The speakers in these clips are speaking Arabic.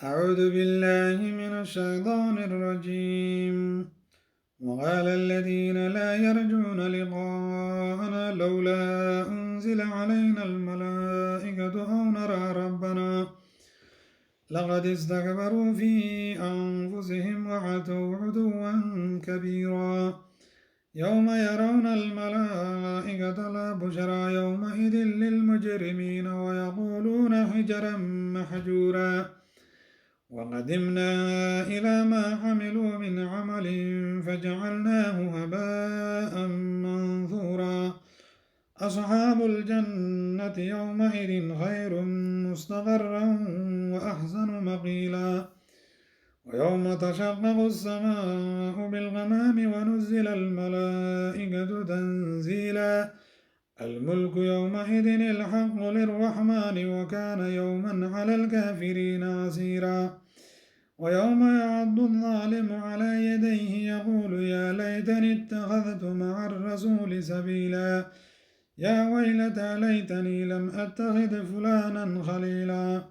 أعوذ بالله من الشيطان الرجيم. وقال الذين لا يرجون لقاءنا لولا أنزل علينا الملائكة أو نرى ربنا لقد استكبروا في أنفسهم وعتوا عتوا كبيرا. يوم يرون الملائكة لا بشرى يومئذ للمجرمين ويقولون حجرا محجورا. وقدمنا إلى ما عملوا من عمل فجعلناه هباء منثورا. أصحاب الجنة يومئذ خير مستقرا وأحسن مقيلا. ويوم تشقق السماء بالغمام ونزل الملائكة تنزيلا. الملك يومئذ الحق للرحمن وكان يوما على الكافرين عسيرا. ويوم يعض الظالم على يديه يقول يا ليتني اتخذت مع الرسول سبيلا. يا ويلتى ليتني لم أتخذ فلانا خليلا.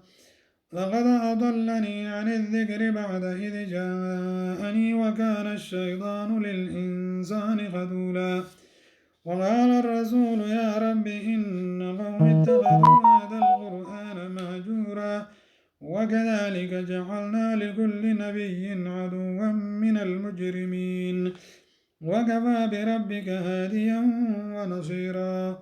لقد أضلني عن الذكر بعد إذ جاءني وكان الشيطان للإنسان خذولا. وقال الرسول يا رب إن قوم اتخذوا هذا القرآن مهجورا. وكذلك جعلنا لكل نبي عدوا من المجرمين وكفى بربك هاديا ونصيرا.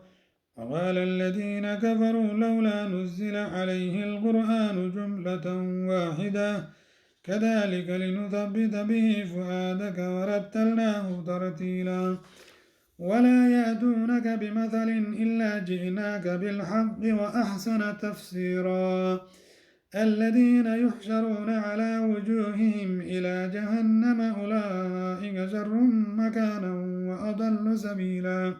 وقال الذين كفروا لولا نزل عليه القرآن جملة واحدة كذلك لنثبت به فؤادك ورتلناه ترتيلا. ولا يأتونك بمثل إلا جئناك بالحق وأحسن تفسيرا. الذين يحشرون على وجوههم إلى جهنم أولئك شر مكانا وأضل سبيلا.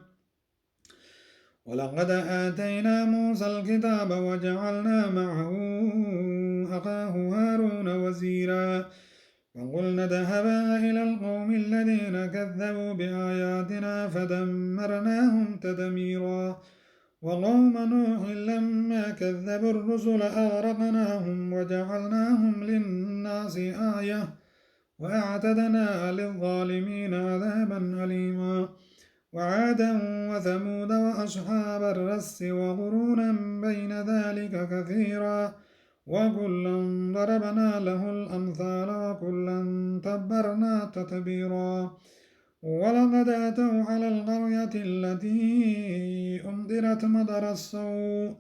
ولقد آتينا موسى الكتاب وجعلنا معه أخاه هارون وزيرا. وقلنا اذهبا إلى القوم الذين كذبوا بآياتنا فدمرناهم تدميرا. وقوم نوح لما كذبوا الرسل أغرقناهم وجعلناهم للناس آية وأعتدنا للظالمين عذابا أليما. وعادا وثمود وأصحاب الرس وقرونا بين ذلك كثيرا. وكلا ضربنا له الأمثال وكلا تبرنا تتبيرا. ولقد أتوا على القرية التي أمطرت مطر السوء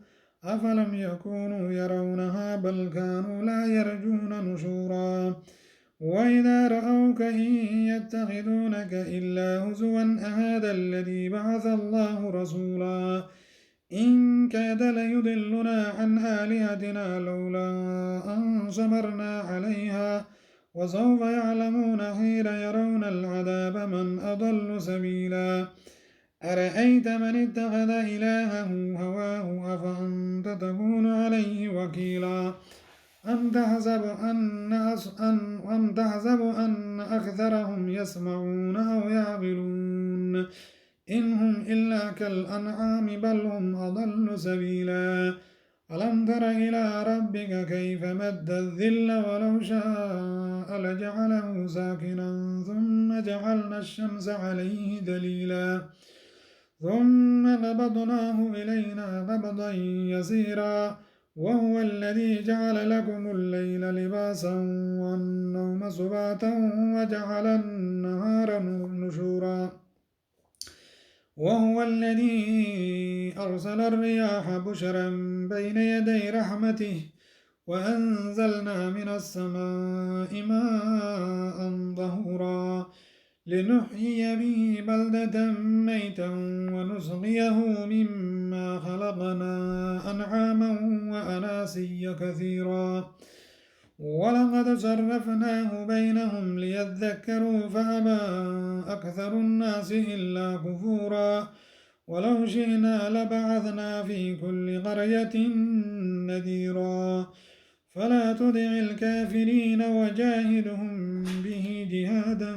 أفلم يكونوا يرونها بل كانوا لا يرجون نشورا. وإذا رأوك إن يتخذونك إلا هزوا أهذا الذي بعث الله رسولا. إن كاد ليضلنا عن آلهتنا لولا أن صبرنا عليها. وسوف يعلمون حين يرون العذاب من أضل سبيلا. أرأيت من اتخذ إلهه هواه أفأنت تكون عليه وكيلا. أم تحسب أن أكثرهم يسمعون أو يعقلون إن هم إلا كالأنعام بل هم أضل سبيلا. ألم تر إلى ربك كيف مد الظل ولو شاء لجعله ساكنا ثم جعلنا الشمس عليه دليلا. ثم قبضناه إلينا قبضا يسيرا. وهو الذي جعل لكم الليل لباسا والنوم سباتا وجعل النهار نشورا. وهو الذي أرسل الرياح بشرا بين يدي رحمته وأنزلنا من السماء ماء طهورا لنحيي به بلدة ميتا ونسقيه مما خلقنا أنعاما وأناسيا كثيرا. ولقد صرفناه بينهم ليذكروا فأبى أكثر الناس إلا كفورا. ولو شئنا لبعثنا في كل قرية نذيرا. فلا تطع الكافرين وجاهدهم به جهادا